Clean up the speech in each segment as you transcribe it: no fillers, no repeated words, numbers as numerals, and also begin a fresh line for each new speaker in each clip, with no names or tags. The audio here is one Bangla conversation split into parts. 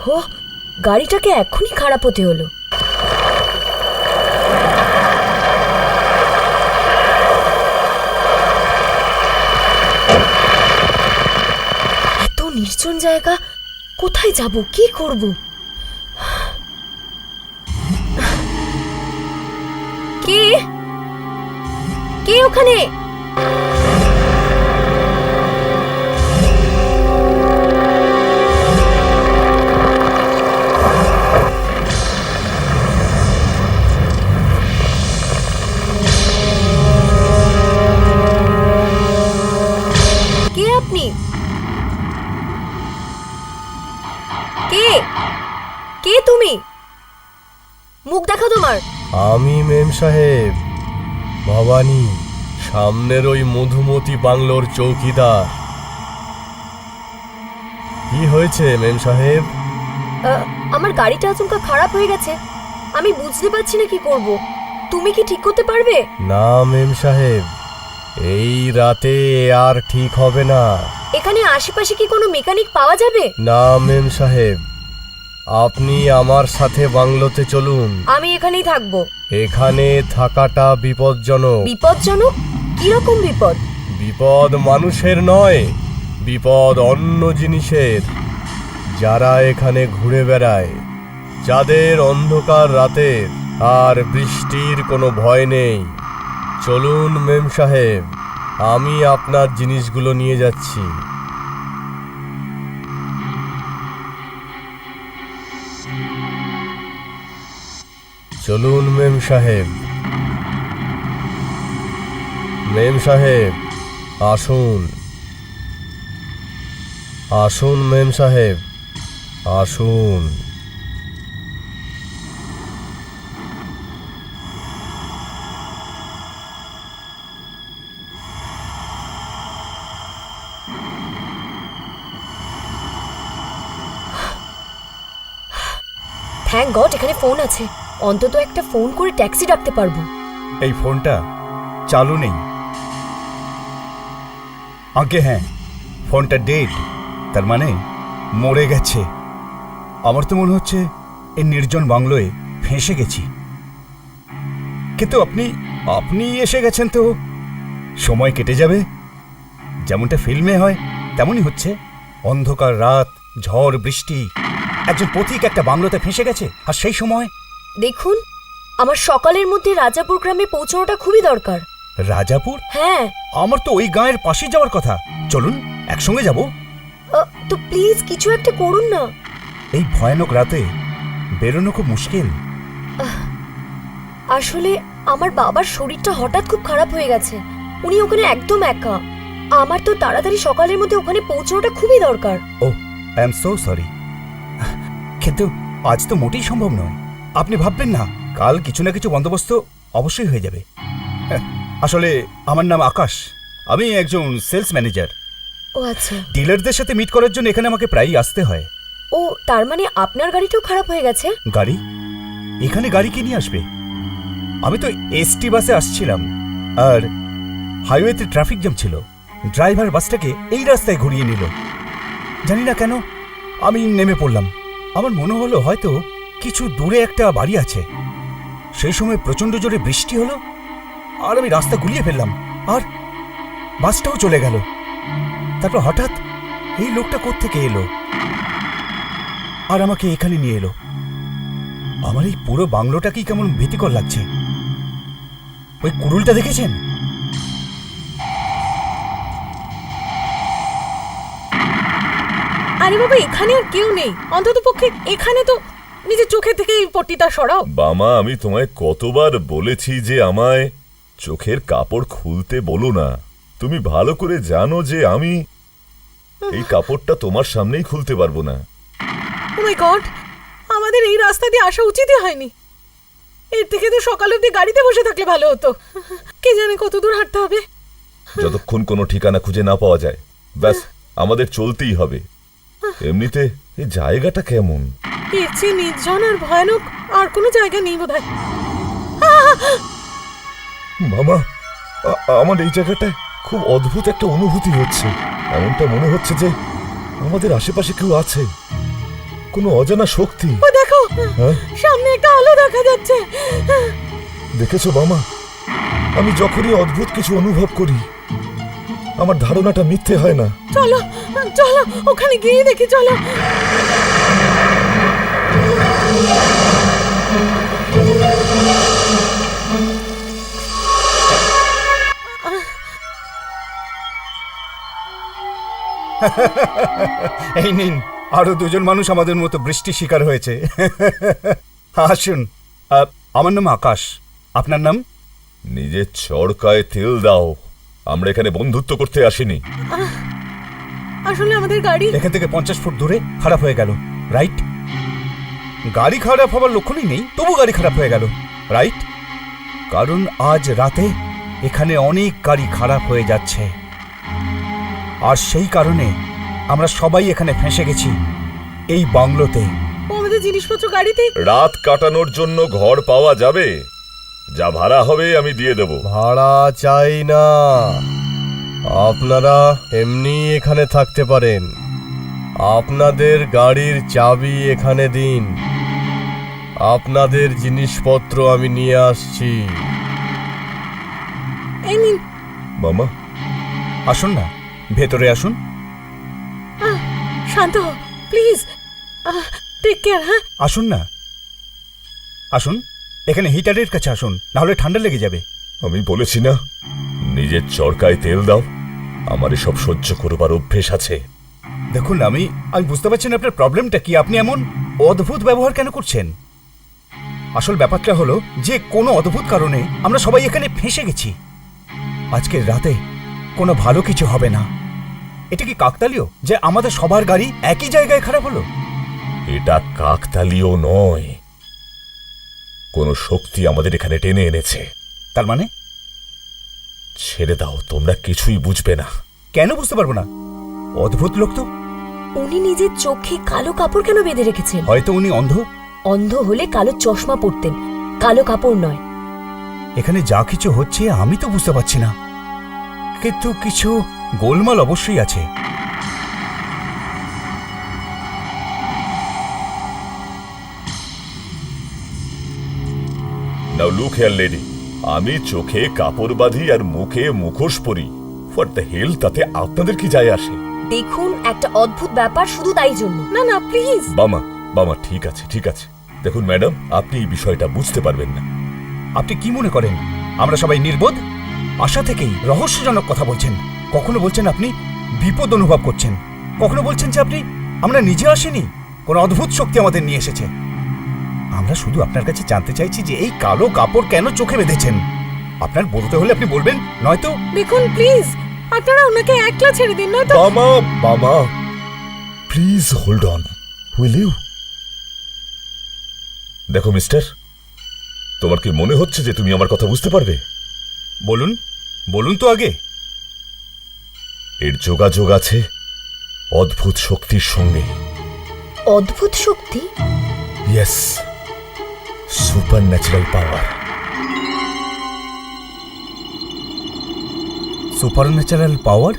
ওহো, গাড়িটাকে এক্ষুনি খারাপ হতে হলো। এত নির্জন জায়গা, কোথায় যাব, কি করব? কে কে ওখানে? কে আপনি? কে কে তুমি? মুখ দেখা তোমার।
আমি মেম সাহেব, ভবানী, সামনের ওই মধুমতি বাংলোর চৌকিদার। কি হয়েছে মেম সাহেব?
আমার গাড়িটা আচমকা খারাপ হয়ে গেছে, আমি বুঝতে পারছি না কি করব। তুমি কি ঠিক করতে পারবে?
না মেম সাহেব, এই রাতে আর ঠিক হবে না।
এখানে আশেপাশে কি কোনো মেকানিক পাওয়া যাবে?
না মেম সাহেব, আপনি আমার সাথে বাংলোতে চলুন।
আমি এখানেই থাকবো।
এখানে থাকাটা বিপজ্জনক।
বিপজ্জনক? কিরকম বিপদ?
বিপদ মানুষের নয়, বিপদ অন্য জিনিসের। যারা এখানে ঘুরে বেড়ায়, যাদের অন্ধকার রাতের আর বৃষ্টির কোনো ভয় নেই। চলুন মেম সাহেব, আমি আপনার জিনিসগুলো নিয়ে যাচ্ছি। চলুন মেম সাহেব। মেম সাহেব, আসুন আসুন মেম সাহেব, আসুন।
থ্যাঙ্ক গড এখানে ফোন আছে, অন্তত একটা ফোন করে ট্যাক্সি ডাকতে পারবো।
এই ফোনটা চালু নেই। আগে হ্যাঁ, ফোনটা ডেড, তার মানে মরে গেছে। আমার তো মনে হচ্ছে এই নির্জন বাংলোয় ফেঁসে গেছি। কিন্তু আপনি এসে গেছেন তো সময় কেটে যাবে। যেমনটা ফিল্মে হয় তেমনই হচ্ছে। অন্ধকার রাত, ঝড় বৃষ্টি, একজন পথিক একটা বাংলোতে ফেঁসে গেছে, আর সেই সময়।
দেখুন, আমার সকালের মধ্যে রাজাপুর গ্রামে পৌঁছানোটা খুবই দরকার।
রাজাপুর?
হ্যাঁ।
আমার তো ওই গাঁয়ের পাশে যাওয়ার কথা। চলুন একসঙ্গে যাব।
তো প্লিজ কিছু একটা করুন না।
এই ভয়ানক রাতে বেরোনো খুব মুশকিল।
আসলে আমার বাবার শরীরটা হঠাৎ খুব খারাপ হয়ে গেছে, উনি ওখানে একদম একা। আমার তো তাড়াতাড়ি সকালের মধ্যে ওখানে পৌঁছানোটা খুবই দরকার।
ও, আই এম সো সরি, কিন্তু আজ তো মোটেই সম্ভব নয়। আপনি ভাববেন না, কাল কিছু না কিছু বন্দোবস্ত অবশ্যই হয়ে যাবে। আসলে আমার নাম আকাশ, আমি একজন সেলস ম্যানেজার।
ও আচ্ছা।
ডিলারদের সাথে মিট করার জন্য এখানে আমাকে প্রায়ই আসতে হয়।
ও, তার মানে আপনার গাড়িটাও খারাপ হয়ে গেছে?
গাড়ি? এখানে গাড়ি কে নিয়ে আসবে? আমি তো এসটি বাসে আসছিলাম, আর হাইওয়েতে ট্রাফিক জ্যাম ছিল। ড্রাইভার বাসটাকে এই রাস্তায় ঘুরিয়ে নিল। জানি না কেন আমি নেমে পড়লাম। আমার মনে হলো হয়তো কিছু দূরে একটা বাড়ি আছে। সেই সময় প্রচন্ড জোরে বৃষ্টি হলো, আর আমি রাস্তা গুলিয়ে ফেললাম, আর বাসটাও চলে গেল। তারপর হঠাৎ এই লোকটা কোত্থেকে এলো আর আমাকে এখানে নিয়ে এলো। আমার এই পুরো বাংলোটাকেই কেমন ভীতিকর লাগছে। ওই কুড়ুলটা দেখেছেন?
আরে বাবা, এখানে আর কেউ নেই। অন্তত পক্ষে এখানে তো নিজের চোখে থেকে এই পট্টিটা সরাও।
বামা, আমি তোমায় কতবার বলেছি যে আমায় চোখের কাপড় খুলতে বলো না। তুমি ভালো করে জানো যে আমি এই কাপড়টা তোমার সামনেই খুলতে পারবো না।
ও মাই গড, আমাদের এই রাস্তা দিয়ে আসা উচিতই হয়নি। এর থেকে তো সকাল অবধি গাড়িতে বসে থাকলে ভালো হতো। কে জানে কত দূর হাঁটতে হবে।
যতক্ষণ কোনো ঠিকানা খুঁজে না পাওয়া যায়, ব্যাস আমাদের চলতেই হবে। এমনিতে এই জায়গাটা কেমন?
এর চেয়ে নির্জন আর ভয়ানক আর কোনো জায়গা নেই বোধহয়।
মামা, আমার এই জায়গাটায় খুব অদ্ভুত একটা অনুভূতি হচ্ছে। এমনটা মনে হচ্ছে যে আমাদের আশেপাশে কেউ আছে। কোনো অজানা শক্তি।
ও দেখো,
হ্যাঁ?
সামনে একটা আলো দেখা যাচ্ছে।
দেখেছো বামা, আমি যখনই অদ্ভুত কিছু অনুভব করি আমার ধারণাটা মিথ্যে হয় না।
চলো চলো, ওখানে গিয়ে দেখি, চলো।
এই নিন, আরো দুজন মানুষ আমাদের মতো বৃষ্টি শিকার হয়েছে। আসুন, আমার নাম আকাশ। আপনার নাম?
নিজের চড়কায় তেল দাও, আমরা এখানে বন্ধুত্ব করতে আসিনি।
আসলে আমাদের গাড়ি
এখান থেকে 50 ফুট দূরে খারাপ হয়ে গেল, রাইট? গাড়ি খারাপ হওয়ার লক্ষণই নেই, তবু গাড়ি খারাপ হয়ে গেল, রাইট? কারণ আজ রাতে এখানে অনেক গাড়ি খারাপ হয়ে যাচ্ছে, আর সেই কারণে আমরা সবাই এখানে ফেঁসে গেছি, এই বাংলোতে।
ও আমাদের জিনিসপত্র গাড়িতে।
রাত কাটানোর জন্য ঘর পাওয়া যাবে? যা ভাড়া হবে আমি দিয়ে দেব।
ভাড়া চাই না, আপনারা এমনি এখানে থাকতে পারেন। আপনাদের গাড়ির চাবি এখানে দিন, আপনাদের জিনিসপত্র আমি নিয়ে আসছি।
এই নিন।
মামা,
আসুন না, ভেতরে আসুন।
শান্ত হও প্লিজ, টেক কেয়ার। হ্যাঁ,
আসুন না, আসুন, এখানে হিটারের কাছে আসুন, নাহলে ঠান্ডা লেগে যাবে।
আমি বলেছি না নিজের চড়কায় তেল দাও, আমার এসব সহ্য করবার অভ্যেস আছে।
দেখুন, আমি বুঝতে পারছি না আপনার প্রবলেমটা কি। আপনি এমন অদ্ভুত ব্যবহার কেন করছেন? আসল ব্যাপারটা হলো যে কোনো অদ্ভুত কারণে আমরা সবাই এখানে ফেঁসে গেছি। আজকের রাতে কোনো ভালো কিছু হবে না। এটা কি কাকতালীয় যে আমাদের সবার গাড়ি একই জায়গায় খারাপ হলো?
এটা কাকতালীয় নয়, কোনো শক্তি আমাদের এখানে টেনে এনেছে।
তার মানে?
ছেড়ে দাও, তোমরা কিছুই বুঝবে না।
কেন বুঝতে পারবো না? অদ্ভুত লোক তো।
উনি নিজের চোখে কালো কাপড় কেন বেঁধে রেখেছেন?
হয়তো উনি অন্ধ।
অন্ধ হলে কালো চশমা পরতেন, কালো কাপড় নয়।
এখানে যা কিছু হচ্ছে আমি তো বুঝতে পারছি না, কিন্তু কিছু গোলমাল অবশ্যই আছে।
নাও লুক হেয়ার লেডি, আমি চোখে কাপড় বাঁধি আর মুখে মুখোশ পরি। হোয়াট দ্য হেল, তাতে আপনাদের কি যায় আসে?
দেখুন, একটা অদ্ভুত ব্যাপার, শুধু তাই জন্য।
না না প্লিজ।
বামা, বামা, ঠিক আছে, ঠিক আছে। দেখুন ম্যাডাম, আপনি এই বিষয়টা বুঝতে পারবেন না।
আপনি কি মনে করেন আমরা সবাই নির্বোধ? আশা থেকেই রহস্যজনক কথা বলছেন। কখনো বলছেন আপনি বিপদ অনুভব করছেন, কখনো বলছেন যে আপনি আমরা নিজে আসিনি, কোন অদ্ভুত শক্তি আমাদের নিয়ে এসেছে। আমরা শুধু আপনার কাছে জানতে চাইছি যে এই কালো কাপড় কেন চোখে বেঁধেছেন। আপনার বলতে হলে আপনি বলবেন, নয়তো।
দেখুন প্লিজ, আপনারা ওনাকে একলা ছেড়ে দিন, নয়তো।
Bama, Bama, please hold on, will you? দেখো মিস্টার, তোমার কি মনে হচ্ছে যে তুমি আমার কথা বুঝতে পারবে?
বলুন, বলুন তো আগে।
এর যোগাযোগ আছে অদ্ভুত শক্তির সঙ্গে।
অদ্ভুত শক্তি?
ইয়েস, সুপার ন্যাচারাল পাওয়ার।
সুপারন্যাচারাল পাওয়ার?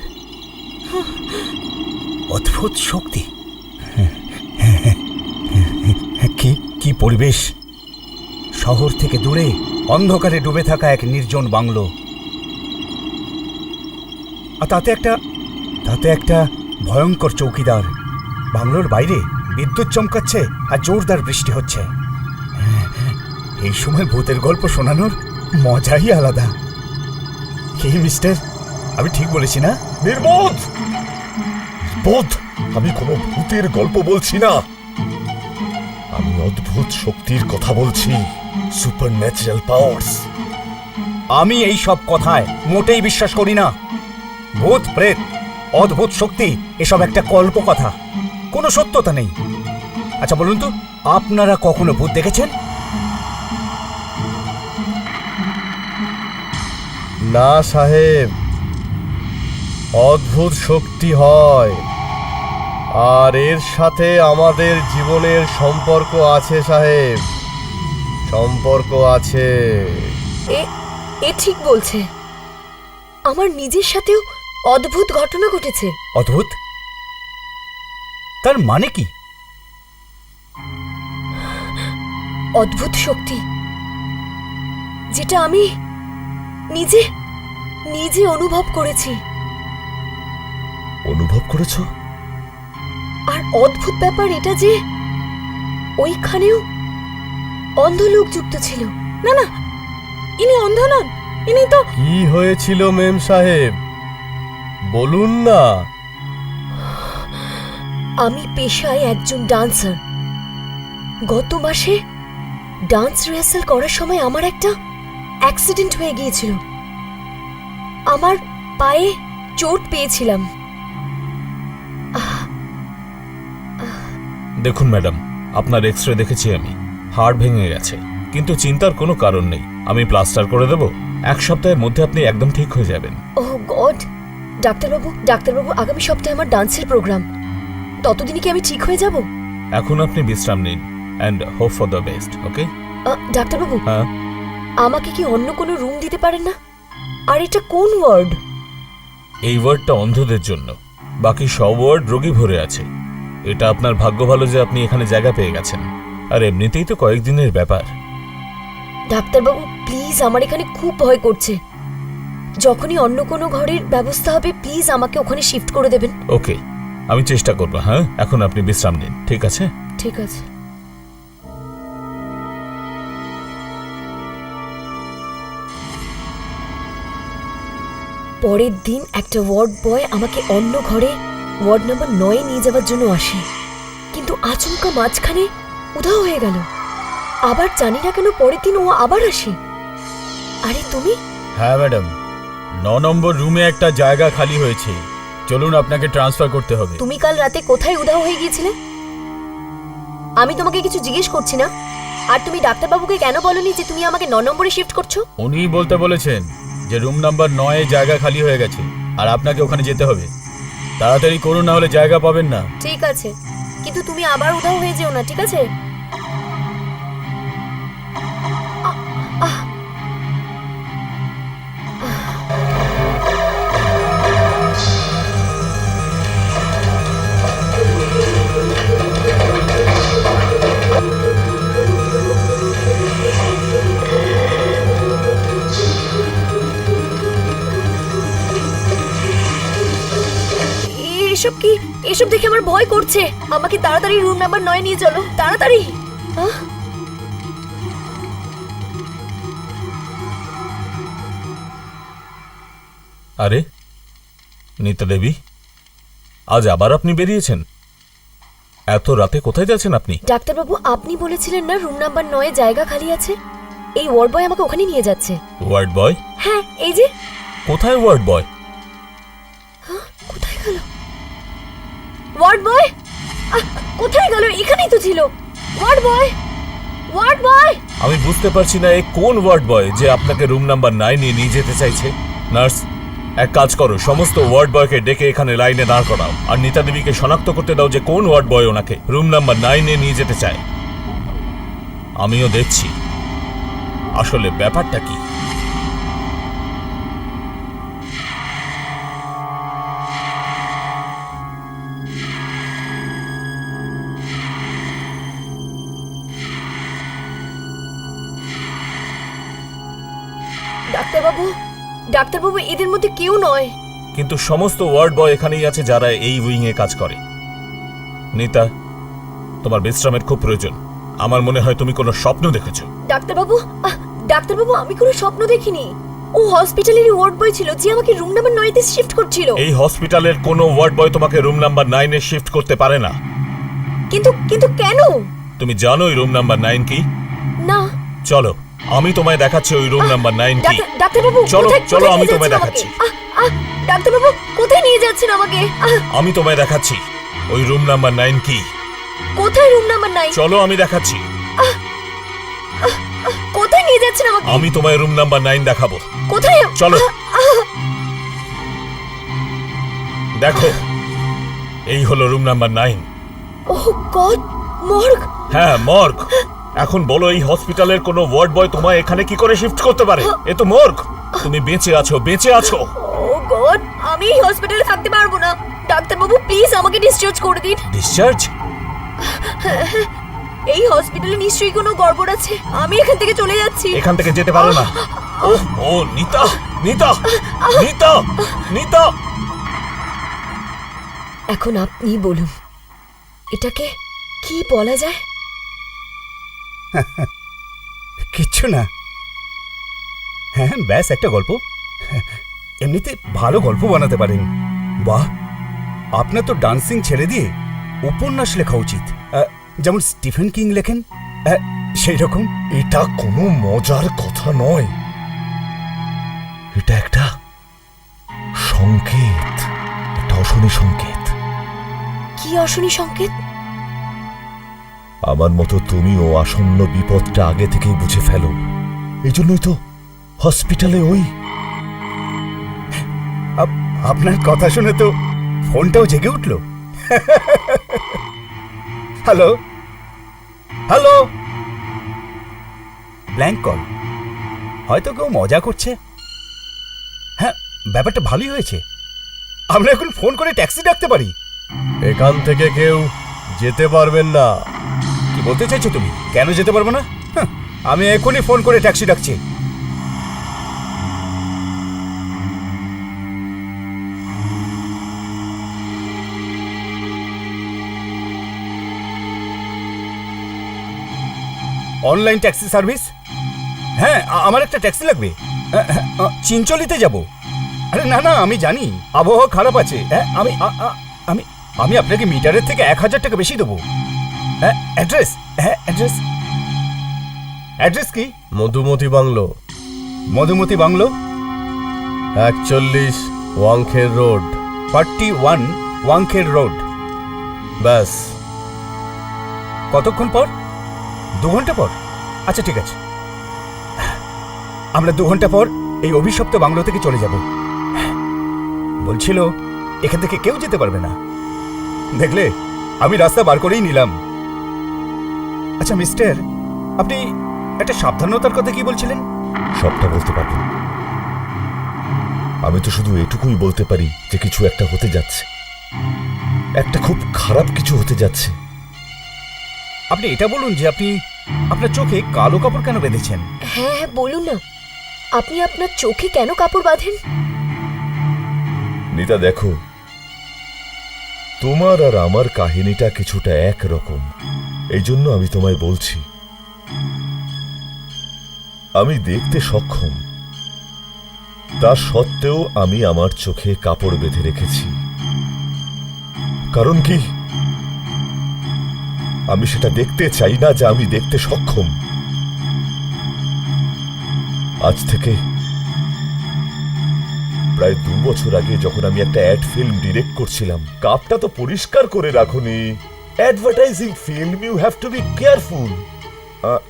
অদ্ভুত শক্তি? কি কি পরিবেশ! শহর থেকে দূরে অন্ধকারে ডুবে থাকা এক নির্জন বাংলো, আর তাতে একটা ভয়ঙ্কর চৌকিদার। বাংলোর বাইরে বিদ্যুৎ চমকাচ্ছে আর জোরদার বৃষ্টি হচ্ছে। এই সময় ভূতের গল্প শোনানোর মজাই আলাদা। কি মিস্টার, আমি ঠিক বলেছি না?
নির্বোধ, বোধ, আমি কোনো ভূতের গল্প বলছি না, আমি অদ্ভুত শক্তির কথা বলছি। Super natural powers.
আমি এই সব কথায় মোটেই বিশ্বাস করি না। ভূত প্রেত, অদ্ভুত শক্তি, এসব একটা কল্পকথা, কোনো সত্যতা নেই। আচ্ছা বলুন তো, আপনারা কখনো ভূত দেখেছেন?
না সাহেব, অদ্ভুত শক্তি হয়, আর এর সাথে আমাদের জীবনের সম্পর্ক আছে সাহেব, সম্পর্ক আছে।
এ ঠিক বলছে। আমার নিজের সাথেও অদ্ভুত ঘটনা ঘটেছে।
অদ্ভুত? তার মানে কি?
অদ্ভুত শক্তি, যেটা আমি নিজে নিজে অনুভব করেছি।
অনুভব করেছো?
আর অদ্ভুত ব্যাপার এটা যে ওইখানেও অন্ধ লোক যুক্ত ছিল।
না না, ইনি অন্ধ নন, ইনি তো
কি হয়েছিল মেম সাহেব, বলুন না।
আমি পেশায় একজন ডান্সার। গত মাসে ডান্স রিহার্সাল করার সময় আমার একটা অ্যাক্সিডেন্ট হয়ে গিয়েছিল। আমার পায়ে চোট পেয়েছিলাম।
দেখুন ম্যাডাম, আপনার এক্সরে দেখেছি আমি, হাড় ভেঙে গেছে, কিন্তু চিন্তার কোনো কারণ নেই। আমি প্লাস্টার করে দেব, 1 সপ্তাহের মধ্যে আপনি একদম ঠিক হয়ে যাবেন।
ওহ গড, ডাক্তারবাবু আগামী সপ্তাহে আমার ডান্সের প্রোগ্রাম, ততদিনে কি আমি ঠিক হয়ে যাব?
এখন আপনি বিশ্রাম নিন and hope for the best, okay?
ডাক্তারবাবু,
হ্যাঁ,
আমাকে কি অন্য কোনো রুম দিতে পারেন না? আর এটা কোন ওয়ার্ড?
এই ওয়ার্ডটা অন্ধদের জন্য, বাকি সব ওয়ার্ড রোগী ভরে আছে। এটা আপনার ভাগ্য ভালো যে আপনি এখানে জায়গা পেয়ে গেছেন, আর এমনিতেই তো কয়েকদিনের ব্যাপার।
ডাক্তারবাবু প্লিজ, আমার এখানে খুব ভয় করছে। যখনই অন্য কোনো ঘরের ব্যবস্থা হবে প্লিজ আমাকে ওখানে শিফট করে দেবেন।
ওকে, আমি চেষ্টা করবো। হ্যাঁ, এখন আপনি বিশ্রাম নিন, ঠিক আছে?
ঠিক আছে। পরের দিন একটা ওয়ার্ড বয় আমাকে অন্য ঘরে ওয়ার্ড নম্বর 9 নিয়ে যাওয়ার জন্য আসে, কিন্তু আচমকা মাঝখানে উধাও হয়ে গেল। আবার জানি না কেন পরের দিন ও আবার আসে। আরে তুমি?
হ্যাঁ ম্যাডাম, 9 নম্বর রুমে একটা জায়গা খালি হয়েছে, চলুন আপনাকে ট্রান্সফার করতে হবে।
তুমি কাল রাতে কোথায় উধাও হয়ে গিয়েছিলে? আমি তোমাকে কিছু জিজ্ঞেস করছি না। আর তুমি ডাক্তারবাবুকে কেন বলনি যে তুমি আমাকে 9 নম্বরে শিফট করছো?
উনিই বলতে বলেছেন যে রুম নাম্বার 9 এ জায়গা খালি হয়ে গেছে আর আপনাকে ওখানে যেতে হবে। তাড়াতাড়ি করুন, না হলে জায়গা পাবেন না।
ঠিক আছে, কিন্তু তুমি আবার উধাও হয়ে যেও না, ঠিক আছে? এসব কি? এসব দেখে আমার ভয় করছে। আমাকে তাড়াতাড়ি রুম নাম্বার 9 নিয়ে চলো, তাড়াতাড়ি।
আরে নিতা দেবী, আজ আবার আপনি বেরিয়েছেন? এত রাতে কোথায় যাচ্ছেন আপনি?
ডাক্তারবাবু আপনি বলেছিলেন না রুম নাম্বার 9 এ জায়গা খালি আছে? এই ওয়ার্ড বয় আমাকে ওখানে নিয়ে যাচ্ছে।
Ward boy?
হ্যাঁ, এই যে।
কোথায় ওয়ার্ড বয়?
কোথায় গেল ওয়ার্ড বয়? কোথায় গেল? এখানেই তো ছিল ওয়ার্ড বয়। Ward boy!
আমি বুঝতে পারছি না এই কোন ওয়ার্ড বয় যে আপনাকে রুম নাম্বার 9 এ নিয়ে যেতে চাইছে। নার্স, এক কাজ করো, সমস্ত ওয়ার্ড বয়কে ডেকে এখানে লাইনে দাঁড় করাও, আর নিতা দেবীকে শনাক্ত করতে দাও যে কোন ওয়ার্ড বয় ওনাকে রুম নাম্বার 9 এ নিয়ে যেতে চায়। আমিও দেখছি আসলে ব্যাপারটা কি।
ডাক্তারবাবু এদের মধ্যে কেউ নয়।
কিন্তু সমস্ত ওয়ার্ড বয় এখানেই আছে যারা এই উইং এ কাজ করে। নিতা, তোমার বিশ্রামের খুব প্রয়োজন। আমার মনে হয় তুমি কোনো স্বপ্ন দেখেছো।
ডাক্তারবাবু আমি কোনো স্বপ্ন দেখিনি। ও হসপিটালেরই ওয়ার্ড বয় ছিল যে আমাকে রুম নাম্বার 9 তে শিফট করছিল।
এই হসপিটালের কোনো ওয়ার্ড বয় তোমাকে রুম নাম্বার 9 এ শিফট করতে পারে না।
কিন্তু কেন?
তুমি জানো ওই রুম নাম্বার 9 কি?
না।
চলো আমি তোমায় দেখাচ্ছি ওই রুম নাম্বার 9 কি।
ডাক্তারবাবু
চলো
কোথায়
চলো
নিয়ে
আমি তোমায়
যাচ্ছেন
দেখাচ্ছি।
আমাকে? ডাক্তারবাবু কোথায় নিয়ে যাচ্ছেন আমাকে?
আমি তোমায় দেখাচ্ছি ওই রুম নাম্বার 9 কি।
কোথায় রুম নাম্বার 9?
চলো আমি দেখাচ্ছি।
কোথায় নিয়ে যাচ্ছেন আমাকে?
আমি তোমায় রুম নাম্বার 9 দেখাবো।
কোথায়?
চলো। দেখো, এই হলো রুম নাম্বার 9।
ওহ গড, মর্গ।
হ্যাঁ, মর্গ। এখন বলো এই হসপিটালের কোনো ওয়ার্ড বয় তোমায় এখানে কি করে শিফট করতে পারে? এ তো মর্গ। তুমি বেঁচে আছো, বেঁচে আছো।
ও গড, আমি এই হসপিটালে থাকতে পারবো না। ডাক্তারবাবু প্লিজ আমাকে ডিসচার্জ করে দিন।
ডিসচার্জ?
এই হসপিটালে নিশ্চয়ই কোনো গড়বড় আছে। আমি এখান থেকে চলে যাচ্ছি।
এখান থেকে যেতে পারো না। ও নিতা, নিতা, নিতা, নিতা।
এখন আপনি বলুন, এটাকে কি বলা যায়?
কিচ্ছু না। হ্যাঁ, ব্যাস একটা গল্প। এমনিতে ভালো গল্প বানাতে পারেন। বাহ, আপনার তো ডান্সিং ছেড়ে দিয়ে উপন্যাস লেখা উচিত। যেমন স্টিফেন কিং লেখেন, সেই রকম।
এটা কোনো মজার কথা নয়, এটা একটা সংকেত, একটা অশনি সংকেত।
কি অশনি সংকেত?
আমার মতো তুমিও আসন্ন বিপদটা আগে থেকেই বুঝে ফেলো। এই জন্যই তো হসপিটালে ওই।
আপনার কথা শুনে তো ফোনটাও জেগে উঠল। Hello, hello. Blank call. হয়তো কেউ মজা করছে। হ্যাঁ, ব্যাপারটা ভালোই হয়েছে। আমরা এখন ফোন করে ট্যাক্সি ডাকতে পারি।
এখান থেকে কেউ যেতে পারবেন না।
কি বলতে চাইছো তুমি? কেন যেতে পারবো না? আমি এখনই ফোন করে ট্যাক্সি ডাকছি। Online taxi service? হ্যাঁ, আমার একটা ট্যাক্সি লাগবে। চিনচলিতে যাব। আরে না না, আমি জানি আবহাওয়া খারাপ আছে। হ্যাঁ, আমি আমি আপনাকে মিটারের থেকে 1000 টাকা বেশি দেবো। হ্যাঁ, অ্যাড্রেস? হ্যাঁ, অ্যাড্রেস। অ্যাড্রেস কি?
Madhumati bungalow,
Madhumati bungalow,
41 Wankhede road.
41 Wankhede road.
ব্যাস।
কতক্ষণ পর? 2 ঘন্টা পর? আচ্ছা, ঠিক আছে। আমরা 2 ঘন্টা পর এই অভিশপ্ত বাংলো থেকে চলে যাব। বলছিল এখান থেকে কেউ যেতে পারবে না। দেখলে, আমি রাস্তা বার করেই নিলাম। আচ্ছা মিস্টার, আপনি একটা সাবধানতার কথা কি বলছিলেন?
সবটা বলতে পারবো না। আমি তো শুধু এটুকুই বলতে পারি যে কিছু একটা হতে যাচ্ছে, একটা খুব খারাপ কিছু হতে যাচ্ছে।
আপনি এটা বলুন যে আপনি আপনার চোখে কালো কাপড় কেন বেঁধেছেন?
হ্যাঁ হ্যাঁ, বলুন না। আপনি আপনার চোখে কেন কাপড় বাঁধেন?
নিতা, দেখো, তোমার আর আমার কাহিনীটা কিছুটা একরকম। এই জন্য আমি তোমায় বলছি, আমি দেখতে সক্ষম, তা সত্ত্বেও আমি আমার চোখে কাপড় বেঁধে রেখেছি। কারণ কি? আমি সেটা দেখতে চাই না যে আমি দেখতে সক্ষম। আজ থেকে প্রায় 2 বছর আগে যখন আমি একটা অ্যাড ফিল্ম ডিরেক্ট করছিলাম, কাপটা তো পরিষ্কার করে রাখুনি। Advertising film, you have to be careful.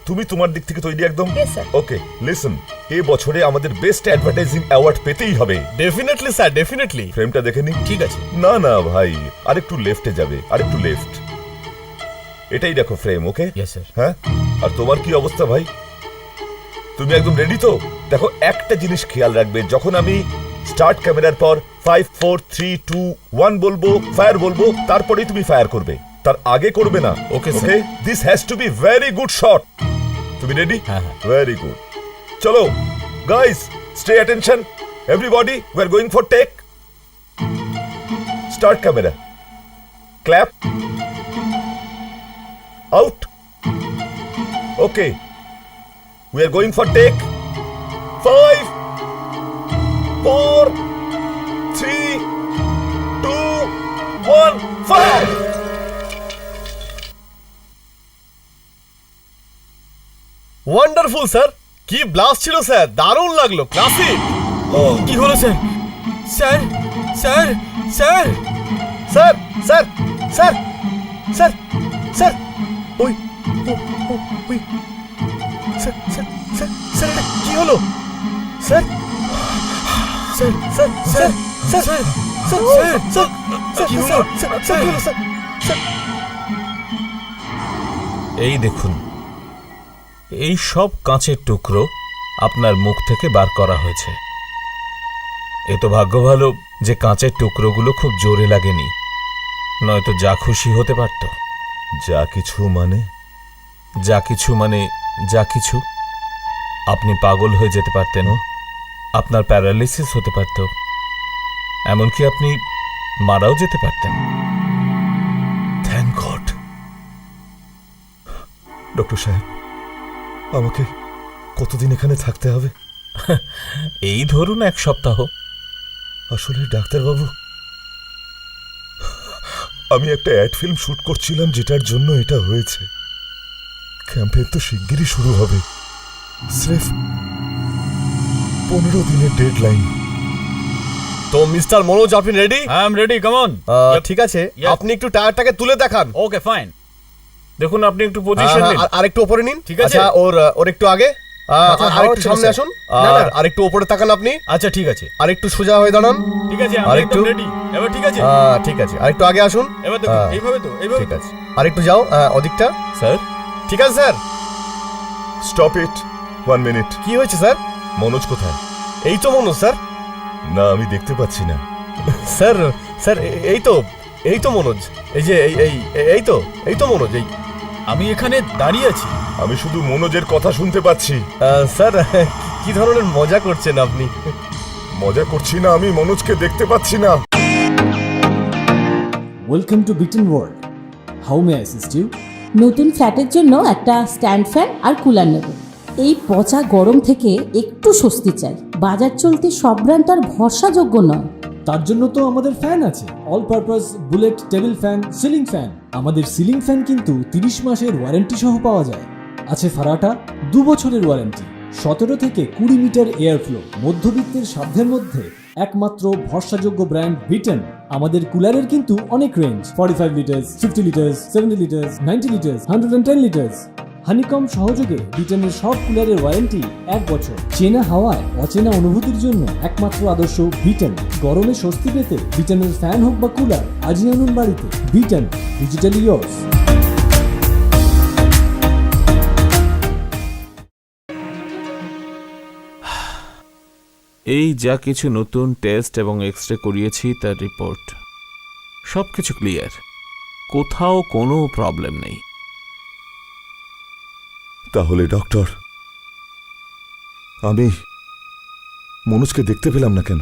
তুমি তোমার দিক থেকে তৈরি একদম?
Yes, sir.
ওকে, লিসন, এই বছরে আমাদের বেস্ট অ্যাডভার্টাইজিং অ্যাওয়ার্ড পেতেই হবে।
Definitely sir, definitely.
ফ্রেমটা দেখে নি?
ঠিক আছে।
না না ভাই, আরেকটু লেফটে যাবে, আরেকটু লেফট। এটাই দেখো ফ্রেম। ওকে?
Yes sir.
হ্যাঁ, আর তোমার কি অবস্থা ভাই? তুমি একদম রেডি তো? দেখো, একটা জিনিস খেয়াল রাখবে, যখন আমি স্টার্ট ক্যামেরার পর 5 4 3 2 1 বলবো, ফায়ার বলবো, তারপরেই তুমি ফায়ার করবে, তার আগে করবে না।
Okay, sir.
Okay? This has to be very good shot. তুমি রেডি?
হ্যাঁ, হ্যাঁ।
Very good. চলো guys, stay attention everybody, we are going for take. Start camera, clap, out. Okay, we are going for take. 5 4 3 2 1 fire.
Wonderful sir, কি ব্লাস্ট ছিল স্যার, দারুণ লাগলো, ক্লাসিক।
কি হলো sir? Sir, sir, sir,
sir sir sir sir sir, ওই ওই স্যার স্যার স্যার স্যার, এটা কি হলো sir? Sir sir sir sir sir sir sir, কি হলো স্যার? স্যার কি হলো স্যার? স্যার,
এই দেখুন, এই সব কাঁচের টুকরো আপনার মুখ থেকে বার করা হয়েছে। এ তো ভাগ্য ভালো যে কাঁচের টুকরোগুলো খুব জোরে লাগেনি, নয়তো যা খুশি হতে পারত।
যা কিছু মানে?
যা কিছু মানে যা কিছু, আপনি পাগল হয়ে যেতে পারতেন, আপনার প্যারালিসিস হতে পারত, এমনকি আপনি মারাও যেতে পারতেন।
Thank god. ডক্টর সাহেব, আমাকে কতদিন এখানে থাকতে হবে?
এই ধরুন 1 সপ্তাহ।
আসলে ডাক্তারবাবু, আমি একটা অ্যাড ফিল্ম শুট করছিলাম যেটার জন্য এটা হয়েছে। ক্যাম্পেইন তো শিগগিরই শুরু হবে, স্রেফ 15 দিনের ডেডলাইন।
তো মিস্টার মনোজ, আপনি ready?
I am ready, come on.
ঠিক আছে, আপনি একটু টায়ারটাকে তুলে দেখান।
Okay fine.
দেখুন আপনি একটু পজিশন নিন।
আর একটু উপরে নিন।
ঠিক আছে।
আচ্ছা, ওর একটু আগে,
মাথায়
আর
হাওয়া
একটু
হচ্ছে না,
সামনে
স্যার।
আসুন,
না, না।
আর একটু উপরে তাকান আপনি,
আচ্ছা ঠিক আছে,
আর একটু সোজা হয়ে দাঁড়ান।
ঠিক আছে,
আর
আমি
একটু?
একদম রেডি। এবার ঠিক আছে,
ঠিক আছে, আর একটু আগে আসুন।
এবার তো এইভাবে তো, এইভাবে
ঠিক
তো।
আছে, আর একটু যাও ওদিকটা।
স্যার,
ঠিক আছে স্যার।
Stop it, 1 minute.
কি হয়েছে স্যার?
মনোজ কোথায়?
এই তো মনোজ স্যার।
না, আমি দেখতে পাচ্ছি না।
স্যার স্যার এই তো মনোজ, এই যে এই তো মনোজ। এই
আমি এখানে দাঁড়িয়ে আছি।
আমি শুধু মনোজের কথা শুনতে পাচ্ছি।
স্যার, কি ধরনের মজা করছেন আপনি?
মজা করছি না, আমি মনোজকে দেখতে পাচ্ছি না।
Welcome to Beaten World. How may I assist you?
নতুন ফ্ল্যাটের জন্য একটা স্ট্যান্ড ফ্যান আর কুলার নেব। এই পচা গরম থেকে একটু স্বস্তি চাই। বাজার চলতে সব ব্র্যান্ড আর ভরসাযোগ্য নয়।
তার জন্য তো আমাদের ফ্যান আছে, all purpose bullet table fan, ceiling fan. আমাদের সিলিং ফ্যান কিন্তু 30 মাসের ওয়ারেন্টি সহ পাওয়া যায়। আছে ফারাটা 2 বছরের ওয়ারেন্টি, 17 থেকে 20 মিটার এয়ার ফ্লো। মধ্যবিত্তের সাধ্যের মধ্যে একমাত্র ভরসাযোগ্য ব্র্যান্ড বিটেন। আমাদের কুলারের কিন্তু অনেক range, 45 litres, 50 litres, 70 litres, 90 litres, 110 litres. Honeycomb সহযোগে বিটেনের সব কুলারের ওয়ারেন্টি 1 বছর। চেনা হাওয়ায় অচেনা অনুভূতির জন্য একমাত্র আদর্শ বিটেন। গরমে স্বস্তি পেতে বিটেনের ফ্যান হোক বা কুলার, আজই আনুন বাড়িতে। Beaten, digitally yours.
এই যা কিছু নতুন টেস্ট এবং এক্সরে করিয়েছি তার রিপোর্ট সব কিছু ক্লিয়ার, কোথাও কোনো প্রবলেম নেই।
তাহলে ডক্টর, আমি মনোজকে দেখতে পেলাম না কেন?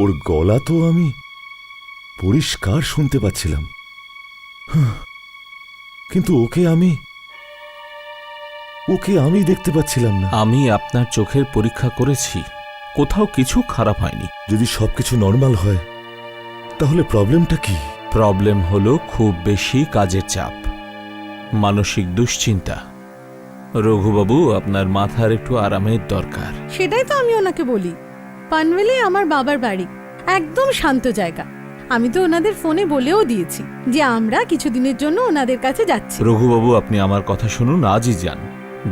ওর গলা তো আমি পরিষ্কার শুনতে পাচ্ছিলাম, কিন্তু ওকে আমি দেখতে পাচ্ছিলাম না।
আমি আপনার চোখের পরীক্ষা করেছি, কোথাও কিছু খারাপ হয়নি।
যদি সবকিছু নর্মাল হয় তাহলে প্রবলেমটা কি?
প্রবলেম হলো খুব বেশি কাজের চাপ, মানসিক দুশ্চিন্তা। রঘুবাবু, আপনার মাথার একটু আরামের দরকার।
সেটাই তো আমি ওনাকে বলি। পানভেলে আমার বাবার বাড়ি, একদম শান্ত জায়গা। আমি তো ওনাদের ফোনে বলেও দিয়েছি যে আমরা কিছুদিনের জন্য ওনাদের কাছে যাচ্ছি।
রঘুবাবু, আপনি আমার কথা শুনুন, আজই যান।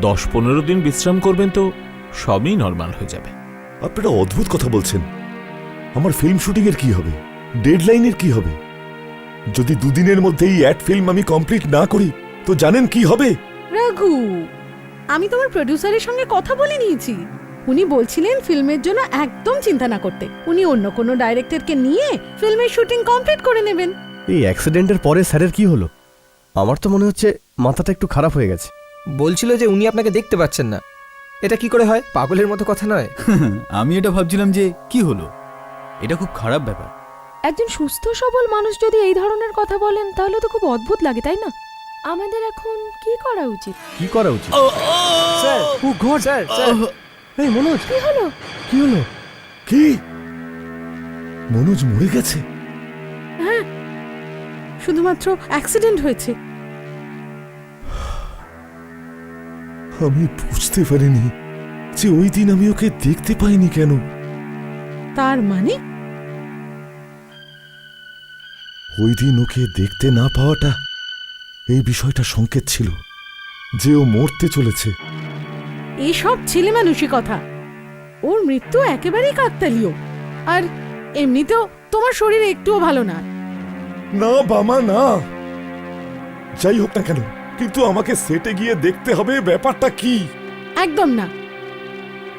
10-15 দিন বিশ্রাম করবেন তো সবই নর্মাল হয়ে যাবে।
আপনারা অদ্ভুত কথা বলছেন। আমার ফিল্ম শুটিং এর কি হবে? ডেডলাইনের কি হবে? যদি 2 দিনের মধ্যে এই অ্যাড ফিল্ম আমি কমপ্লিট না করি তো জানেন কি হবে?
রঘু, আমি তোমার প্রডিউসারের সঙ্গে কথা বলে নিয়েছি। উনি বলছিলেন ফিল্মের জন্য একদম চিন্তা না করতে। উনি অন্য কোনো ডাইরেক্টরকে নিয়ে ফিল্মের শুটিং কমপ্লিট করে নেবেন।
এই অ্যাক্সিডেন্টের পরে স্যারের কি হলো? আমার তো মনে হচ্ছে মাথাটা একটু খারাপ হয়ে গেছে।
বলছিল যে উনি আপনাকে দেখতে পাচ্ছেন না। এটা কি করে হয়? পাগলের মতো কথা নয়।
আমি এটা ভাবছিলাম যে কি হলো, এটা খুব খারাপ ব্যাপার।
একজন সুস্থ সবল মানুষ যদি এই ধরনের কথা বলেন তাহলে তো খুব অদ্ভুত লাগে, তাই না? আমাদের এখন কি করা উচিত?
কি করা উচিত?
স্যার,
ও গড,
স্যার,
এই মনোজ,
কি হলো?
কি হলো?
কি? মনোজ মরে গেছে?
হ্যাঁ, শুধুমাত্র অ্যাক্সিডেন্ট হয়েছে।
আমি বুঝতে পারিনি যে ওই দিন আমি ওকে দেখতে পাইনি কেন।
তার মানে
ওই দিন ওকে দেখতে না পাওয়াটা এই বিষয়টা সংকেত ছিল যে ও মরতে চলেছে।
এসব ছেলে মানুষই কথা। ওর মৃত্যু একেবারেই কাকতালীয়। আর এমনিতেও তোমার শরীর একটুও ভালো না।
না বামা, না। যাই হোক না কেন, কিন্তু আমাকে সেটে গিয়ে দেখতে হবে ব্যাপারটা কি।
একদম না।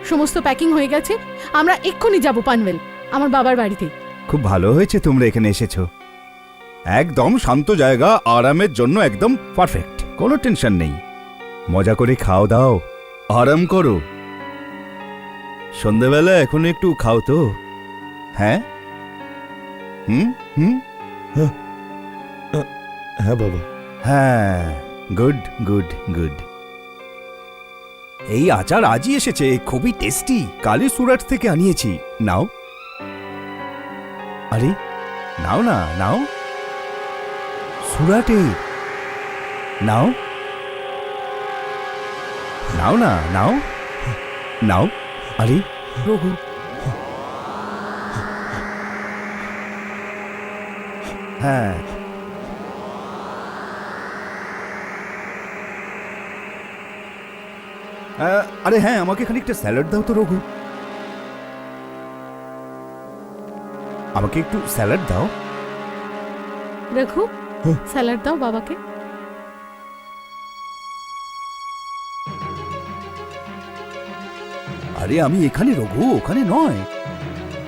সমস্ত প্যাকিং হয়ে গেছে, আমরা এক্ষুনি যাব পানভেল, আমার বাবার বাড়িতে।
খুব ভালো হয়েছে তোমরা এখানে এসেছো। একদম শান্ত জায়গা, আরামের জন্য একদম পারফেক্ট, কোনো টেনশন নেই। মজা করে খাও দাও, আরাম করো। সন্ধ্যাবেলা এখন একটু খাও তো, হ্যাঁ? হুম হুম
হ্যাঁ বাবা।
হ্যাঁ, গুড গুড গুড। এই আচার আজই এসেছে, খুবই টেস্টি, কালি সুরাট থেকে আনিয়েছি। নাও। আরে নাও না, নাও। সুরাটে নাও, নাও না, নাও নাও। আরে রঘু, হ্যাঁ আরে হ্যাঁ, আমাকে খানিকটা স্যালাড দাও তো রঘু, আমাকে একটু স্যালাড দাও।
রঘু, স্যালাড দাও বাবাকে।
আরে আমি এখানে রঘু, ওখানে নয়,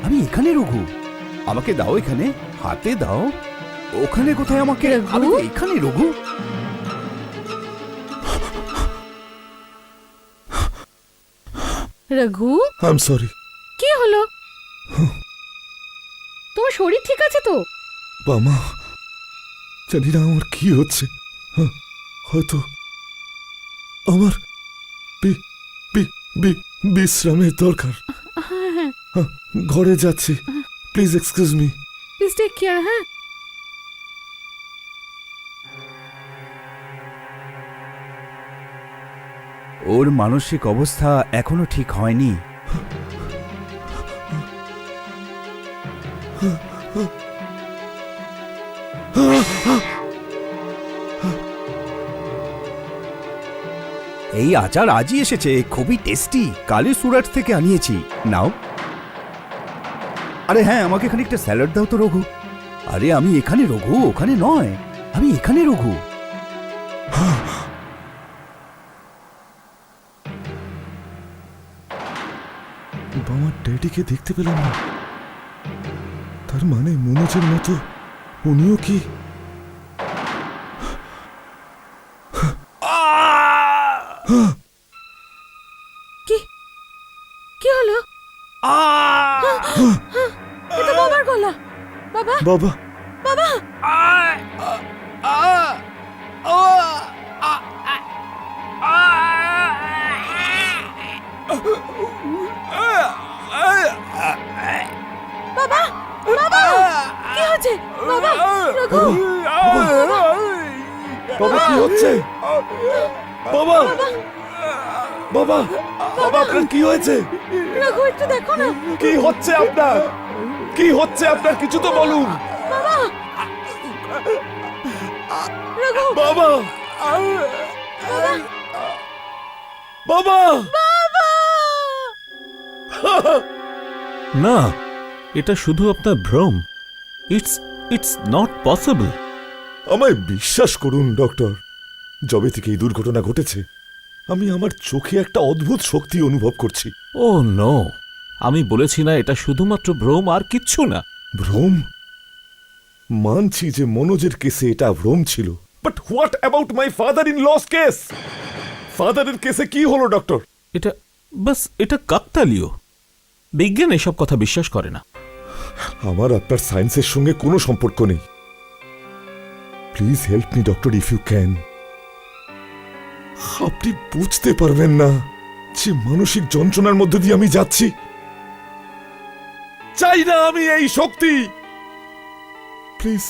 আমি এখানে রঘু, আমাকে দাও এখানে, হাতে দাও। ওখানে কোথায় আমাকে? আমি তো এখানে Raghu.
Raghu,
I am sorry
কি হলো? তোমার শরীর ঠিক আছে তো?
বামা, জানি না আমার কি হচ্ছে, হয়তো আমার বিশ্রামের দরকার।
হ্যাঁ হ্যাঁ,
ঘরে যাচ্ছি, please excuse me.
Please take care. হ্যাঁ,
ওর মানসিক অবস্থা এখনো ঠিক হয়নি। এই আচার আজই এসেছে, খুবই টেস্টি, কালি সুরাট থেকে আনিয়েছি। নাও। আরে হ্যাঁ, আমাকে খানিকটা স্যালাড দাও তো রঘু। আরে আমি এখানে রঘু, ওখানে নয়, আমি এখানে রঘু।
বাবা ড্যাডিকে দেখতে পেলাম না, তার মানে মনোজের মতো উনিও কি?
কি কি হলো? এটা বাবার গলা। বাবা,
বাবা
বাবা, বাবা, বাবা, কি হচ্ছে? বাবা, রঘু,
বাবা কি হচ্ছে? বাবা বাবা বাবা, আপনার কি হয়েছে?
রঘু, একটু দেখো না।
কি হচ্ছে আপনার? কি হচ্ছে আপনার? কিছু তো বলুন।
বাবা, রঘু,
বাবা বাবা
না, এটা শুধু আপনার ভ্রম। It's it's not possible.
আমায় বিশ্বাস করুন ডক্টর, যবে থেকে এই দুর্ঘটনা ঘটেছে আমি আমার চোখে একটা অদ্ভুত শক্তি অনুভব করছি।
ও নো, আমি বলেছি না এটা শুধুমাত্র ভ্রম আর কিচ্ছু না।
ভ্রম? মানছি যে মনোজের কেসে এটা ভ্রম ছিল, but what about my father in law case? ফাদারের কেসে কি হলো ডক্টর?
এটা কাকতালীয়। বিজ্ঞান এসব কথা বিশ্বাস করে না।
আমার আপনার সায়েন্সের সঙ্গে কোনো সম্পর্ক নেই। Please help me doctor, if you can. আপনি বুঝতে পারবেন না যে মানসিক যন্ত্রণার মধ্যে দিয়ে আমি যাচ্ছি। চাই না আমি এই শক্তি, প্লিজ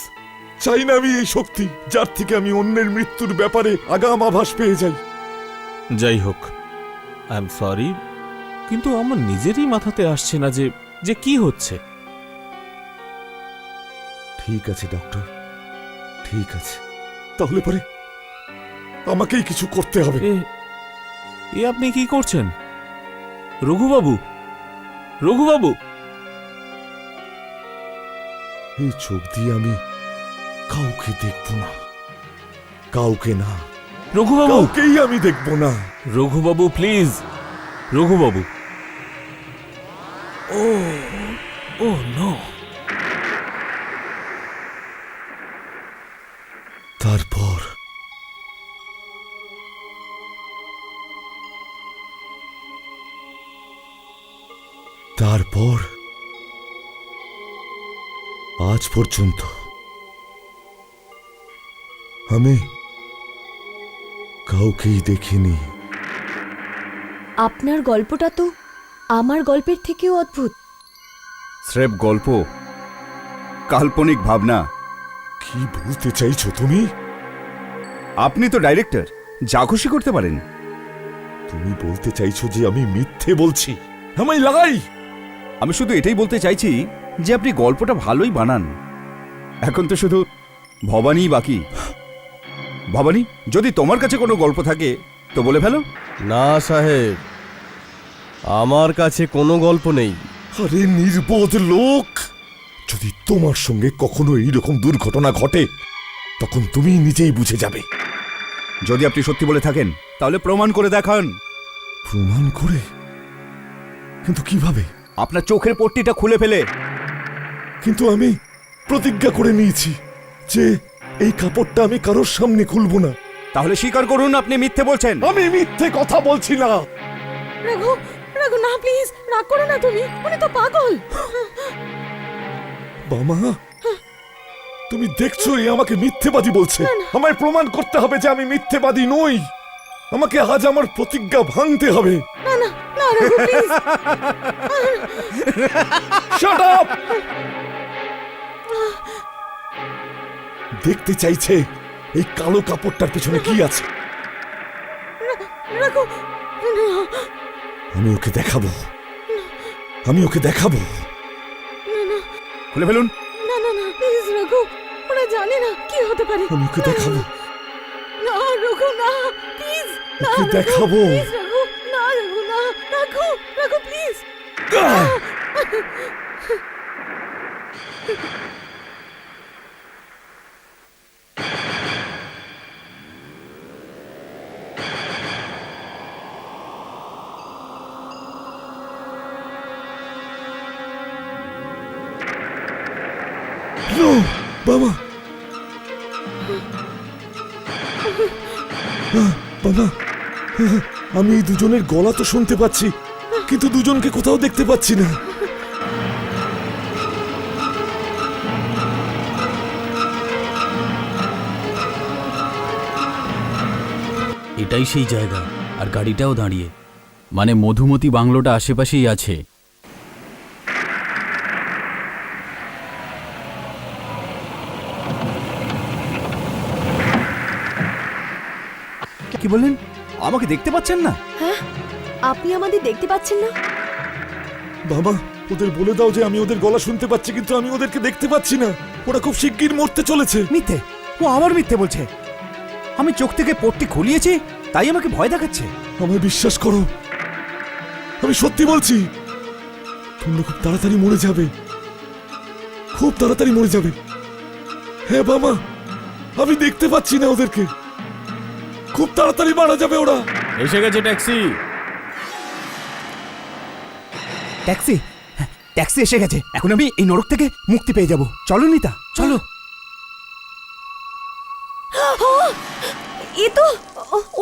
চাই না আমি এই শক্তি যার থেকে আমি অন্যের মৃত্যুর ব্যাপারে আগাম আভাস পেয়ে যাই।
যাই হোক, আই এম সরি, কিন্তু আমার নিজেরই মাথাতে আসছে না যে কি হচ্ছে।
ঠিক আছে ডক্টর, ঠিক আছে, তাহলে পরে আমাকেই কিছু করতে হবে।
এ আপনি কি করছেন রঘুবাবু? রঘুবাবু,
এই চোখ দিয়ে আমি কাউকে দেখব না, কাউকে না,
রঘুবাবু,
কাউকেই আমি দেখব না।
Raghubabu please, Raghubabu. Oh no.
তারপর তারপর আজ পর্যন্ত আমি কাউকেই দেখিনি।
আপনার গল্পটা তো আমার গল্পের থেকেও অদ্ভুত।
স্রেফ গল্প, কাল্পনিক ভাবনা।
কি বলতে চাইছো তুমি?
আপনি তো ডাইরেক্টর, যা খুশি করতে পারেন।
তুমি বলতে চাইছো যে আমি মিথ্যে বলছি, আমায় লাগাই?
আমি শুধু এটাই বলতে চাইছি যে আপনি গল্পটা ভালোই বানান। এখন তো শুধু ভবানীই বাকি। ভবানী, যদি তোমার কাছে কোনো গল্প থাকে তো বলে ফেলো।
না সাহেব, আমার কাছে কোনো গল্প নেই।
আরে নির্বোধ লোক, যদি তোমার সঙ্গে কখনো এইরকম দুর্ঘটনা ঘটে তখন তুমি নিজেই বুঝে যাবে।
যদি আপনি সত্যি বলে থাকেন তাহলে প্রমাণ করে দেখান।
প্রমাণ করে? কিন্তু কিভাবে?
আপনার চোখের পট্টিটা খুলে ফেলে।
কিন্তু আমি প্রতিজ্ঞা করে নিয়েছি যে এই কাপড়টা আমি কারোর সামনে খুলবো না।
তাহলে স্বীকার করুন আপনি মিথ্যে বলছেন।
আমি মিথ্যে কথা বলছি না।
রঘু, রঘু না, প্লিজ রাগ করো না তুমি, উনি তো পাগল।
বামা, তুমি দেখছো এ আমাকে মিথ্যেবাদী বলছে। আমায় প্রমাণ করতে হবে যে আমি মিথ্যেবাদী নই। আমাকে আজ আমার প্রতিজ্ঞা ভাঙতে হবে।
না না না রঘু, প্লিজ।
Shut up! দেখতে চাইছে এই কালো কাপড়টার পেছনে কি আছে।
রঘু,
আমি ওকে দেখাবো, আমি ওকে দেখাবো।
খুলে ফেলুন।
না না না প্লিজ রঘু, ওরা জানে না কি হতে পারে।
আমি ওকে দেখাবো,
না রঘু না, প্লিজ না
ওকে
রঘু,
দেখাবো।
প্লিজ রঘু, না রঘু না, রঘু, রঘু প্লিজ।
নো বাবা, বাবা, আমি এই দুজনের গলা তো শুনতে পাচ্ছি, কিন্তু দুজনকে কোথাও দেখতে পাচ্ছি না।
এটাই সেই জায়গা, আর গাড়িটাও দাঁড়িয়ে, মানে মধুমতি বাংলোটা আশেপাশেই আছে।
কি বললেন? আমাকে দেখতে পাচ্ছেন না?
হ্যাঁ, আপনি আমাদের দেখতে পাচ্ছেন না?
বাবা, ওদের বলে দাও যে আমি ওদের গলা শুনতে পাচ্ছি, কিন্তু আমি ওদেরকে দেখতে পাচ্ছি না। ওরা খুব শিগগির মরতে চলেছে।
মিথ্যে, ও আবার মিথ্যে বলছে। আমি চোখ থেকে পট্টি খুলিয়েছি, তাই আমাকে ভয় দেখাচ্ছে।
আমায় বিশ্বাস করো, আমি সত্যি বলছি। তোমরা খুব তাড়াতাড়ি মরে যাবে, খুব তাড়াতাড়ি মরে যাবে। হ্যাঁ বাবা, আমি দেখতে পাচ্ছি না ওদেরকে। খুব তাড়াতাড়ি মারা যাবে ওরা।
এসে গেছে ট্যাক্সি।
ট্যাক্সি? ট্যাক্সি এসে গেছে। এখন আমি এই নরক থেকে মুক্তি পেয়ে যাব। চলো নিতা, চলো।
এ তো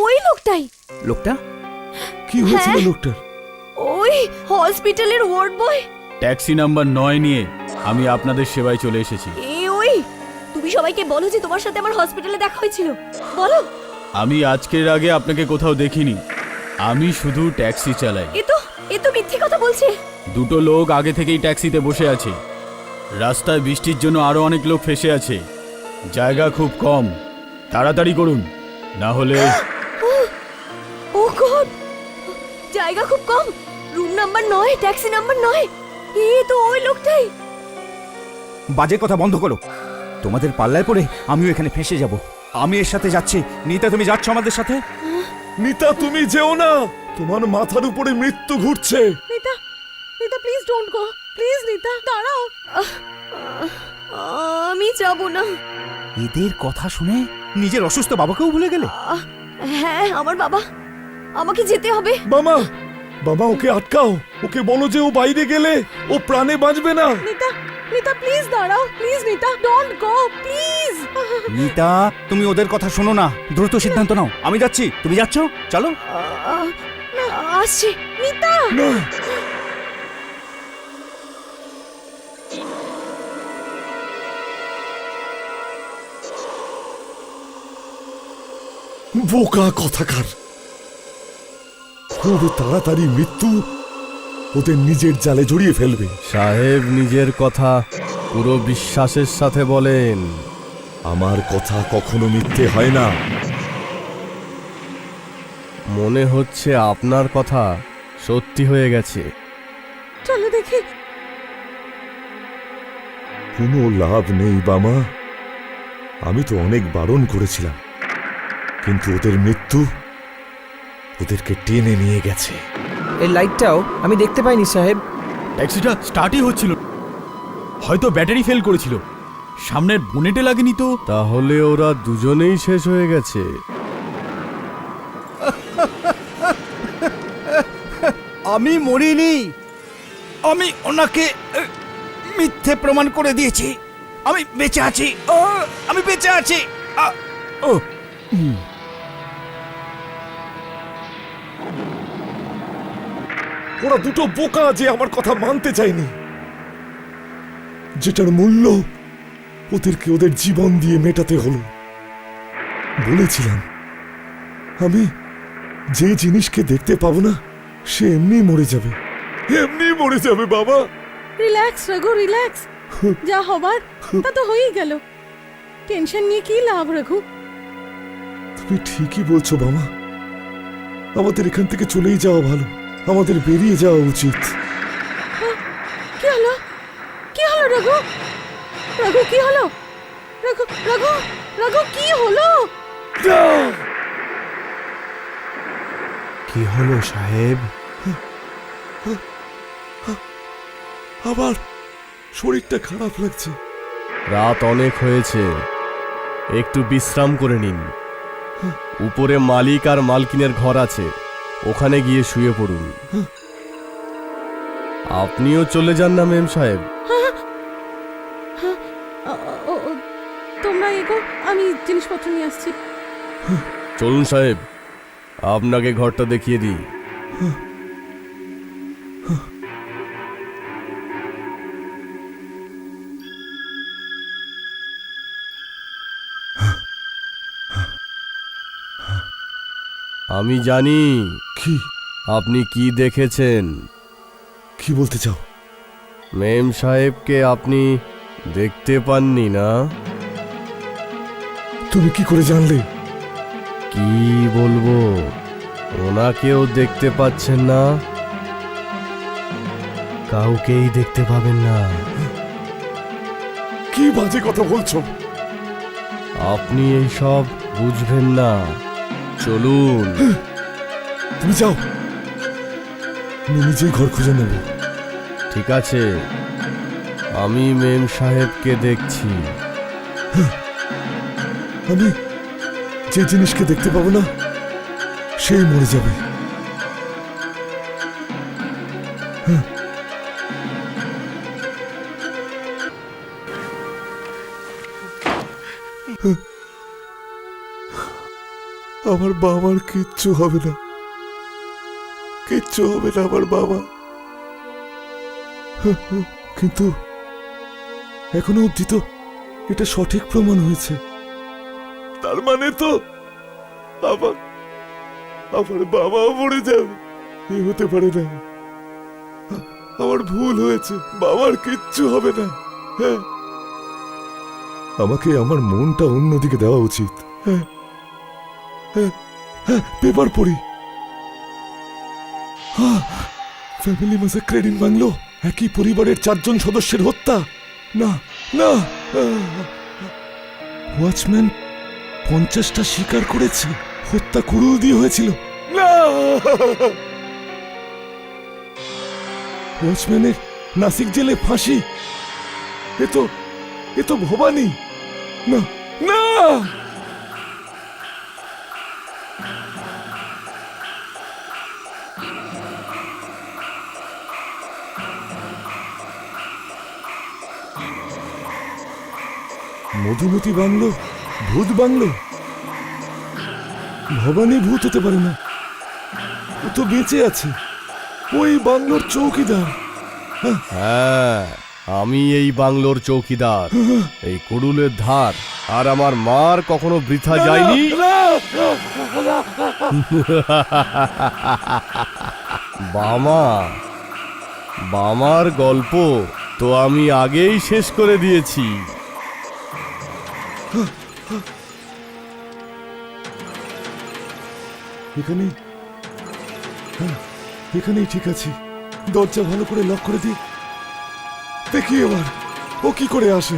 ওই লোকটাই।
লোকটা?
কি হয়েছিল
হ্যাঁ।
লোকটার?
ওই হসপিটালের ওয়ার্ড বয়।
ট্যাক্সি নাম্বার 9 নিয়ে আমি আপনাদের সেবায় চলে এসেছি।
ওই তুমি সবাইকে বলো যে তোমার সাথে আমার হসপিটালে দেখা হয়েছিল। বলো।
আমি আজকের আগে আপনাকে কোথাও দেখিনি, আমি শুধু ট্যাক্সি চালাই।
এ তো মিথ্যে কথা বলছে।
দুটো লোক আগে থেকেই ট্যাক্সিতে বসে আছে। রাস্তায় বৃষ্টির জন্য আরো অনেক লোক ফেসে আছে, জায়গা খুব কম। তাড়াতাড়ি করুন, না হলে।
ও গড, জায়গা খুব কম। Room number 9, taxi number 9। এ তো ওই লোকটাই।
বাজে কথা বন্ধ করো। তোমাদের পাল্লায় পড়ে আমিও এখানে ফেসে যাব। আমি এর সাথে যাচ্ছি। নিতা, তুমি যাচ্ছ আমাদের সাথে?
নিতা, তুমি যেও না, তোমার মাথার উপরে মৃত্যু ঘুরছে।
নিতা, নিতা প্লিজ ডোন্ট গো, প্লিজ নিতা দাঁড়াও।
আমি যাব না।
এদের কথা শুনে নিজের অসুস্থ বাবাকেও ভুলে গেলে?
হ্যাঁ, আমার বাবা, আমাকে যেতে হবে।
বাবা, বাবা, ওকে আটকাও। ওকে বলো যে ও বাইরে গেলে ও প্রাণে বাঁচবে না।
নিতা, নিতা প্লিজ দাঁড়াও, please Nita don't go, please.
Mita, তুমি ওদের কথা শোনো না, দ্রুত সিদ্ধান্ত নাও। আমি যাচ্ছি, তুমি যাচ্ছ? চলো।
আসছি।
মিতা,
বোকা কথাকার, খুব তাড়াতাড়ি মৃত্যু ওদের নিজের জালে জড়িয়ে ফেলবে।
সাহেব নিজের কথা পুরো বিশ্বাসের সাথে বলেন।
আমার কথা কখনো মিথ্যে হয় না।
মনে হচ্ছে আপনার কথা সত্যি হয়ে গেছে।
চলো দেখি।
কোনো লাভ নেই বামা, আমি তো অনেক বারণ করেছিলাম, কিন্তু ওদের মৃত্যু ওদেরকে টেনে নিয়ে গেছে।
এই লাইটটাও আমি দেখতে পাইনি সাহেব।
ট্যাক্সিটা স্টার্টই হচ্ছিল, হয়তো ব্যাটারি ফেল করেছিল। সামনের বোনেটে লাগেনি তো?
তাহলে ওরা দুজনেই শেষ হয়ে গেছে।
আমি মরিনি, আমি ওনাকে মিথ্যে প্রমাণ করে দিয়েছি। আমি বেঁচে আছি, আমি বেঁচে আছি।
ওরা দুটো বোকা যে আমার কথা মানতে চায়নি, যেটার মূল্য ওদেরকে ওদের জীবন দিয়ে মেটাতে হলো। বলেছিলাম আমি যে জিনিসকে দেখতে পাবো না সে এমনি মরে যাবে, এমনি মরে যাবে বাবা।
Relax Raghu, relax. যা হবার তা তো হয়েই গেল, টেনশন নিয়ে কি লাভ রঘু?
তুমি ঠিকই বলছো বাবা, আমাদের এখান থেকে চলেই যাওয়া ভালো, আমাদের বেরিয়ে যাওয়া উচিত।
কি হলো? কি হলো রঘু? রঘু কি হলো? রঘু, রঘু, রঘু কি হলো?
কি হলো সাহেব?
আবার শরীরটা খারাপ লাগছে।
রাত অনেক হয়েছে, একটু বিশ্রাম করে নিন। উপরে মালিক আর মালকিনের ঘর আছে, ওখানে গিয়ে শুয়ে পড়ুন। আপনিও চলে যান না মেম সাহেব?
তোমরা এগো, আমি জিনিসপত্র নিয়ে আসছি।
চলুন সাহেব, আপনাকে ঘরটা দেখিয়ে দিই। আমি জানি
কি
আপনি কি দেখেছেন।
কি বলতে চাও?
মেম সাহেবকে আপনি দেখতে পাননি না?
তুমি কি করে জানলে?
কি বলবো, ওনাকেও দেখতে পাচ্ছেন না, কাউকেই দেখতে পাবেন না।
কি বাজে কথা বলছো?
আপনি এই সব বুঝবেন না, চলুন।
তুমি যাও, আমি নিজেই ঘর খুঁজে নেব।
ঠিক আছে, আমি মেম সাহেবকে দেখছি।
আমি যে জিনিসকে দেখতে পাবো না সেই মরে যাবে। আমার বাবার কিচ্ছু হবে না, কিচ্ছু হবে না আমার বাবা। কিন্তু এখনো অবধি তো এটা সঠিক প্রমাণ হয়েছে, তার মানে তো আমার আমার বাবাও মরে যাবে। এ হতে পারে না, আমার ভুল হয়েছে, বাবার কিচ্ছু হবে না। হ্যাঁ, আমাকে আমার মনটা অন্যদিকে দেওয়া উচিত। হ্যাঁ হ্যাঁ হ্যাঁ, পেপার পড়ি। ফ্যামিলি ম্যাসাক্রেড ইন বাংলো, একই পরিবারের 4 জন সদস্যের হত্যা। না না, ওয়াচম্যান 50টা স্বীকার করেছে হত্যা কুড়ুল দিয়ে হয়েছিল। না, ওয়াচম্যানের নাসিক জেলে ফাঁসি। এ তো ভবানী। না না, মধুমতি বাংলো ভূত বাংলো? ভবানী ভূত হতে পারে না, ও তো বেঁচে আছে। ওই বাংলোর চৌকিদার।
হ্যাঁ, আমি এই বাংলোর চৌকিদার, এই কুড়ুলের ধার। আর আমার মার কখনো বৃথা যায়নি। বামার গল্প তো আমি আগেই শেষ করে দিয়েছি।
এখানে, হ্যাঁ, এখানেই ঠিক আছে। দরজা ভালো করে লক করে দিই, দেখি এবার ও কি করে আসে।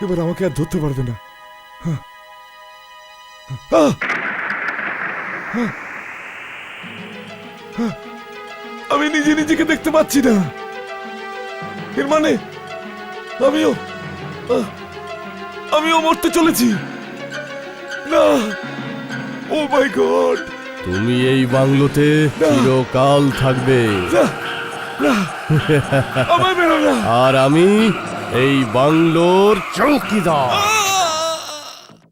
এবার আমাকে আর ধরতে পারবে না। আমি নিজে নিজেকে দেখতে পাচ্ছি না। এর মানে আমিও মরতে চলেছি। না, ও মাই গড!
তুমি এই বাংলোতে চিরকাল থাকবে।
আমার বেরো না।
আর আমি এই বাংলোর চৌকিদার।